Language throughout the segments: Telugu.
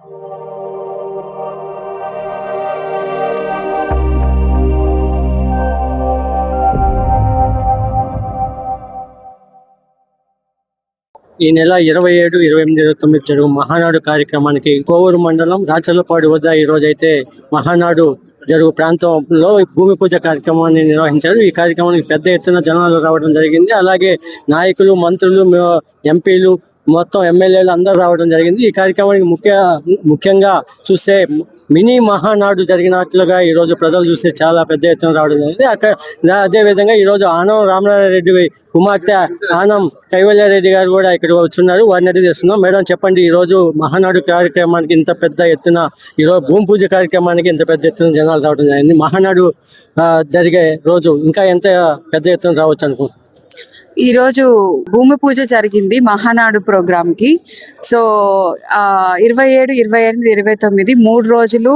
ఈ నెల 27, 28, 29 జరుగు మహానాడు కార్యక్రమానికి కోవూరు మండలం రాచర్లపాడు వద్ద ఈ రోజైతే మహానాడు జరుగు ప్రాంతంలో భూమి పూజ కార్యక్రమాన్ని నిర్వహించారు. ఈ కార్యక్రమానికి పెద్ద ఎత్తున జనాలు రావడం జరిగింది. అలాగే నాయకులు, మంత్రులు, ఎంపీలు, మొత్తం ఎమ్మెల్యేలు అందరూ రావడం జరిగింది. ఈ కార్యక్రమానికి ముఖ్యంగా చూస్తే మినీ మహానాడు జరిగినట్లుగా ఈరోజు ప్రజలు చూస్తే చాలా పెద్ద ఎత్తున రావడం జరిగింది. అదేవిధంగా ఈరోజు ఆనం రామనారాయణరెడ్డి కుమార్తె ఆనం కైవల్యారెడ్డి గారు కూడా ఇక్కడ వచ్చున్నారు. వారిని అడిగి చేస్తున్నాం. మేడం చెప్పండి, ఈరోజు మహానాడు కార్యక్రమానికి ఇంత పెద్ద ఎత్తున, ఈరోజు భూమి పూజ కార్యక్రమానికి ఇంత పెద్ద ఎత్తున జనాలు రావడం జరిగింది. మహానాడు జరిగే రోజు ఇంకా ఎంత పెద్ద ఎత్తున రావచ్చు అనుకుంటున్నాను? ఈరోజు భూమి పూజ జరిగింది మహానాడు ప్రోగ్రామ్ కి. సో 27, 28, 29 3 రోజులు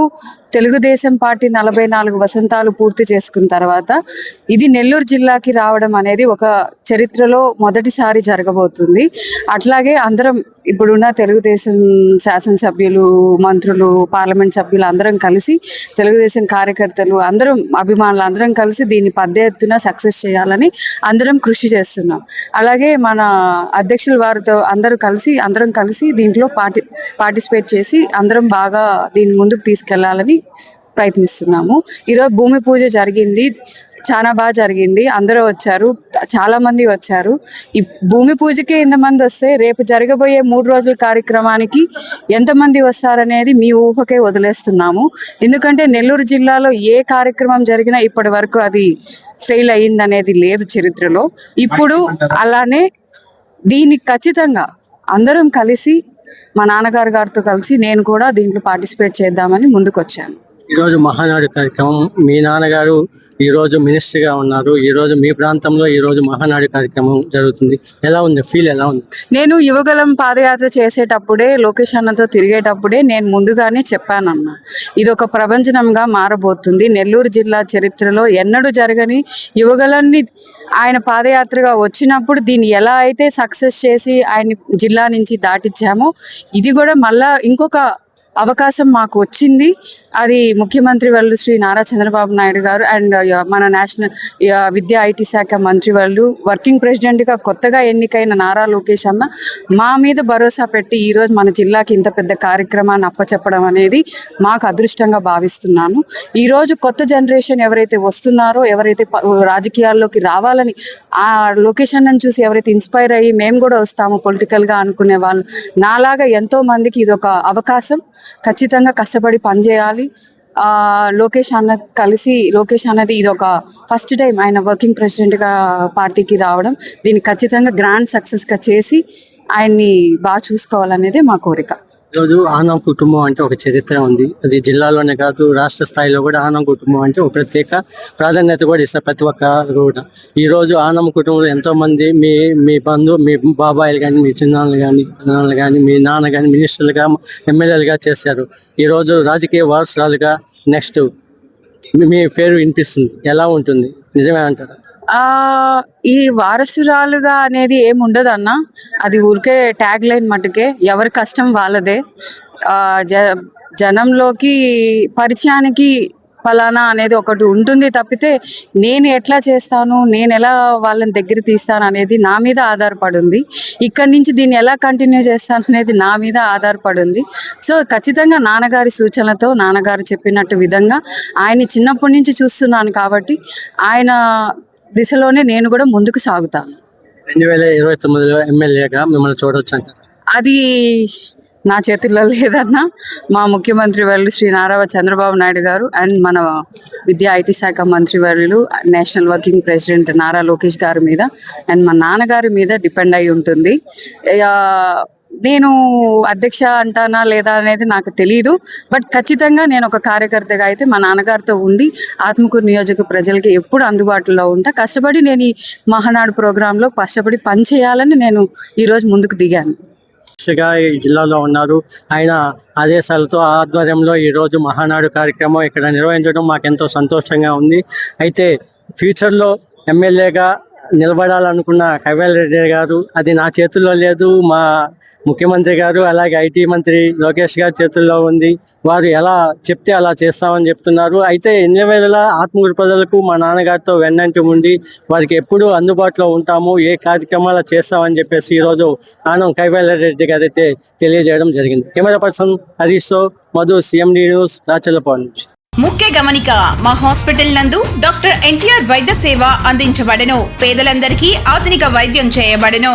తెలుగుదేశం పార్టీ 44 వసంతాలు పూర్తి చేసుకున్న తర్వాత ఇది నెల్లూరు జిల్లాకి రావడం అనేది ఒక చరిత్రలో మొదటిసారి జరగబోతుంది. అట్లాగే అందరం ఇప్పుడున్న తెలుగుదేశం శాసనసభ్యులు, మంత్రులు, పార్లమెంట్ సభ్యులు అందరం కలిసి, తెలుగుదేశం కార్యకర్తలు అందరం, అభిమానులు అందరం కలిసి దీన్ని పెద్ద ఎత్తున సక్సెస్ చేయాలని అందరం కృషి చేస్తున్నాం. అలాగే మన అధ్యక్షుల వారితో అందరం కలిసి దీంట్లో పార్టిసిపేట్ చేసి అందరం బాగా దీన్ని ముందుకు తీసుకెళ్లాలని ప్రయత్నిస్తున్నాము. ఈరోజు భూమి పూజ జరిగింది, చాలా బాగా జరిగింది. అందరూ వచ్చారు, చాలా మంది వచ్చారు. ఈ భూమి పూజకి ఎంతమంది వస్తే రేపు జరగబోయే 3 రోజుల కార్యక్రమానికి ఎంతమంది వస్తారనేది మీ ఊహకే వదిలేస్తున్నాము. ఎందుకంటే నెల్లూరు జిల్లాలో ఏ కార్యక్రమం జరిగినా ఇప్పటి వరకు అది ఫెయిల్ అయ్యిందనేది లేదు చరిత్రలో. ఇప్పుడు అలానే దీన్ని ఖచ్చితంగా అందరం కలిసి, మా నాన్నగారు గారితో కలిసి నేను కూడా దీంట్లో పార్టిసిపేట్ చేద్దామని ముందుకు వచ్చాను. ఈరోజు మహానాడు కార్యక్రమం, మీ నాన్నగారు ఈరోజు మినిస్టర్గా ఉన్నారు. ఈరోజు మీ ప్రాంతంలో ఈరోజు మహానాడు కార్యక్రమం జరుగుతుంది. ఎలా ఉంది? ఫీల్ ఎలా ఉంది? నేను యువగలం పాదయాత్ర చేసేటప్పుడే, లోకేష్ అన్నతో తిరిగేటప్పుడే నేను ముందుగానే చెప్పానన్న, ఇది ఒక ప్రపంచంగా మారబోతుంది. నెల్లూరు జిల్లా చరిత్రలో ఎన్నడూ జరగని యువగలాన్ని ఆయన పాదయాత్రగా వచ్చినప్పుడు దీన్ని ఎలా అయితే సక్సెస్ చేసి ఆయన జిల్లా నుంచి దాటించామో, ఇది కూడా మళ్ళా ఇంకొక అవకాశం మాకు వచ్చింది. అది ముఖ్యమంత్రి వాళ్ళు శ్రీ నారా చంద్రబాబు నాయుడు గారు అండ్ మన నేషనల్ విద్యా ఐటీ శాఖ మంత్రి వాళ్ళు, వర్కింగ్ ప్రెసిడెంట్గా కొత్తగా ఎన్నికైన నారా లోకేష్ అన్న మా మీద భరోసా పెట్టి ఈరోజు మన జిల్లాకి ఇంత పెద్ద కార్యక్రమాన్ని అప్పచెప్పడం అనేది మాకు అదృష్టంగా భావిస్తున్నాను. ఈరోజు కొత్త జనరేషన్ ఎవరైతే వస్తున్నారో, ఎవరైతే రాజకీయాల్లోకి రావాలని ఆ లోకేష్ అన్నను చూసి ఎవరైతే ఇన్స్పైర్ అయ్యి మేము కూడా వస్తాము పొలిటికల్గా అనుకునే వాళ్ళు, నాలాగా ఎంతో మందికి ఇది ఒక అవకాశం. ఖచ్చితంగా కష్టపడి పనిచేయాలి. లోకేష్ అన్నది ఇది ఒక ఫస్ట్ టైం ఆయన వర్కింగ్ ప్రెసిడెంట్గా పార్టీకి రావడం. దీన్ని ఖచ్చితంగా గ్రాండ్ సక్సెస్గా చేసి ఆయన్ని బాగా చూసుకోవాలనేదే మా కోరిక. ఈరోజు ఆనం కుటుంబం అంటే ఒక చరిత్ర ఉంది. అది జిల్లాలోనే కాదు, రాష్ట్ర స్థాయిలో కూడా ఆనం కుటుంబం అంటే ఒక ప్రత్యేక ప్రాధాన్యత కూడా ఇస్తారు ప్రతి ఒక్కరు కూడా. ఈరోజు ఆనం కుటుంబంలో ఎంతోమంది మీ మీ బాబాయిలు కానీ, మీ చిన్నాన్నలు కానీ, పెద్దనాన్నలు కానీ, మీ నాన్న కానీ మినిస్టర్లుగా, ఎమ్మెల్యేలుగా చేశారు. ఈరోజు రాజకీయ వారసురాలుగా నెక్స్ట్ మీ పేరు వినిపిస్తుంది. ఎలా ఉంటుంది? నిజమే అంటారు? ఈ వారసురాలుగా అనేది ఏముండదు అన్న, అది ఊరికే ట్యాగ్ లైన్ మటుకే. ఎవరి కష్టం వాళ్ళదే. జనంలోకి పరిచయానికి ఫలానా అనేది ఒకటి ఉంటుంది తప్పితే నేను ఎట్లా చేస్తాను, నేను ఎలా వాళ్ళని దగ్గర తీస్తాను అనేది నా మీద ఆధారపడి ఉంది. ఇక్కడి నుంచి దీన్ని ఎలా కంటిన్యూ చేస్తాను అనేది నా మీద ఆధారపడి ఉంది. సో ఖచ్చితంగా నాన్నగారి సూచనలతో, నాన్నగారు చెప్పినట్టు విధంగా ఆయన్ని చిన్నప్పటి నుంచి చూస్తున్నాను కాబట్టి ఆయన దిశలోనే నేను కూడా ముందుకు సాగుతాను. 2029లో ఎమ్మెల్యేగా మిమ్మల్ని చూడవచ్చు అంట? అది నా చేతుల్లో లేదన్నా. మా ముఖ్యమంత్రి వాళ్ళు శ్రీ నారా చంద్రబాబు నాయుడు గారు అండ్ మన విద్యా ఐటీ శాఖ మంత్రి వాళ్ళు, national working president Nara Lokesh గారి మీద అండ్ మా నాన్నగారి మీద డిపెండ్ అయి ఉంటుంది. నేను అధ్యక్ష అంటానా లేదా అనేది నాకు తెలియదు. బట్ ఖచ్చితంగా నేను ఒక కార్యకర్తగా అయితే మా నాన్నగారితో ఉండి ఆత్మకూరు నియోజక ప్రజలకి ఎప్పుడు అందుబాటులో ఉంటా. కష్టపడి నేను ఈ మహానాడు ప్రోగ్రాంలో కష్టపడి పనిచేయాలని నేను ఈరోజు ముందుకు దిగాను. ఈ జిల్లాలో ఉన్నారు. ఆయన ఆదేశాలతో ఆధ్వర్యంలో ఈరోజు మహానాడు కార్యక్రమం ఇక్కడ నిర్వహించడం మాకెంతో సంతోషంగా ఉంది. అయితే ఫ్యూచర్లో ఎమ్మెల్యేగా నిలబడాలనుకున్న కైవేల్ గారు, అది నా చేతుల్లో లేదు, మా ముఖ్యమంత్రి గారు అలాగే ఐటీ మంత్రి లోకేష్ గారి చేతుల్లో ఉంది. వారు ఎలా చెప్తే అలా చేస్తామని చెప్తున్నారు. అయితే ఎన్ని వేళ ఆత్మకూరు ప్రజలకు మా నాన్నగారితో వెన్నంటి ఉండి వారికి ఎప్పుడూ అందుబాటులో ఉంటాము, ఏ కార్యక్రమాలు చేస్తామని చెప్పేసి ఈరోజు ఆనం కైవేల్ రెడ్డి గారు అయితే తెలియజేయడం జరిగింది. కెమెరా పర్సన్ హరీష్తో మధు, సిఎండి న్యూస్, రాచలపాడు నుంచి. ముఖ్య గమనిక, మా హాస్పిటల్ నందు డాక్టర్ ఎన్టీఆర్ వైద్య సేవ అందించబడెను. పేదలందరికీ ఆధునిక వైద్యం చేయబడెను.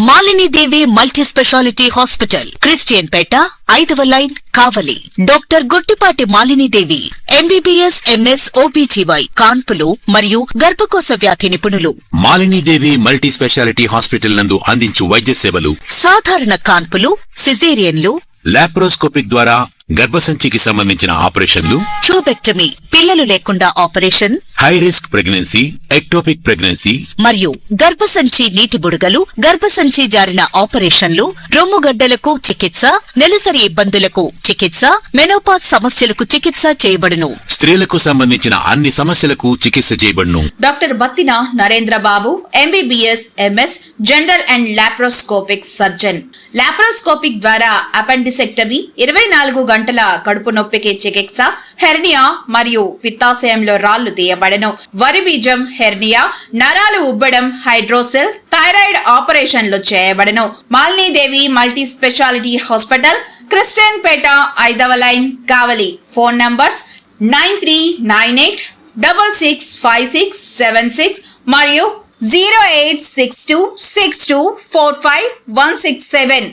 Malinidevi multi speciality hospital, Christian పేట, 5వ line, Kavali. Doctor Gottipati Malinidevi MBBS, MS, OBGY, కాన్పులు మరియు గర్భకోశ వ్యాధి నిపుణులు. మాలినీదేవి మల్టీ స్పెషాలిటీ హాస్పిటల్ నందు అందించు వైద్య సేవలు: సాధారణ కాన్పులు, సిజేరియన్లు, లాప్రోస్కోపిక్ ద్వారా గర్భసంచికి సంబంధించిన ఆపరేషన్లు, ట్యూబెక్టమీ, పిల్లలు లేకుండా operation, high risk pregnancy, ectopic pregnancy మరియు గర్భసంచి నీటి బుడగలు, గర్భసంచి జారిన ఆపరేషన్లు, రొమ్ముగడ్డలకు చికిత్స, నెలసరి ఇబ్బందులకు చికిత్స, మెనోపాజ్ సమస్యలకు చికిత్స చేయబడును. స్త్రీలకు సంబంధించిన అన్ని సమస్యలకు చికిత్స చేయబడును. Doctor Battina Narendra Babu MBBS, MS, general and laparoscopic surgeon. Laparoscopic ద్వారా అపెండిసెక్టమీ, 24 గంటల కడుపు నొప్పికి చికిత్స, హెర్నియా మరియు పిత్తాశయంలో రాళ్లు తీయబడెను. వరి బీజం, హెర్నియా, నరాలు ఉబ్బడం, హైడ్రోసెల్, థైరాయిడ్ ఆపరేషన్లు చేయబడెను. Malinidevi multi speciality hospital, Christian పేట, 5వ లైన్, కావలి. ఫోన్ నంబర్స్ 9398665676 మరియు 08626245167.